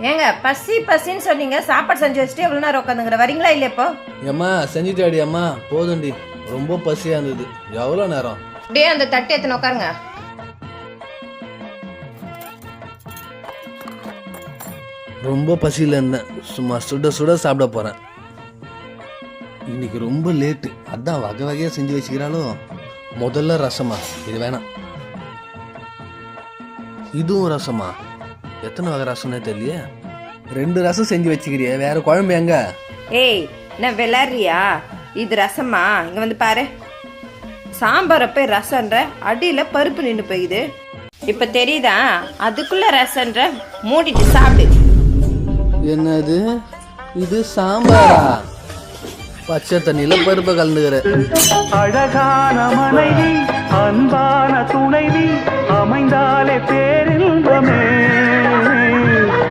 ஏங்க பசி பசின்னு சொன்னீங்க, சாப்பாடு செஞ்சு வச்சுட்டு எவ்வளவு நேரம் உட்காந்துங்கிற, வரீங்களா இல்லையா? இப்போ ஏம்மா செஞ்சுட்டாடி அம்மா, போதும்டி, ரொம்ப பசியா இருந்தது. எவ்வளோ நேரம்? அப்படியே அந்த தட்டு எத்தனை உட்காருங்க. ரொம்ப பசியில் இருந்தேன், சும்மா சுட சுட சாப்பிட போகிறேன். இன்னைக்கு ரொம்ப லேட்டு, அதான் வகை வகையாக செஞ்சு வச்சுக்கிறாலும். முதல்ல ரசமா, இது வேணாம். இதுவும் ரசமா? எத்தனை வகை ரசம்னே தெரியலையே. 2 ரசம் செஞ்சு வச்சுக்கிறிய, வேற குழம்பு எங்க? ஏய் என்ன விளாடுறியா? இது ரசமா? இங்க வந்து பாரு. சாம்பார் போய் ரசம்ன்ற, அடியில பருப்பு நின்று போயிது. இப்ப தெரியுதா? அதுக்குள்ள ரசம்ன்ற, மூடிட்டு சாப்பிடு. என்னது இது? சாம்பாரா? பச்சை தண்ணியில பருப்பை கலந்துக்கிற. அழகான மனைவி, அன்பான துணைவி அமைந்தாலே பேரின்பமே.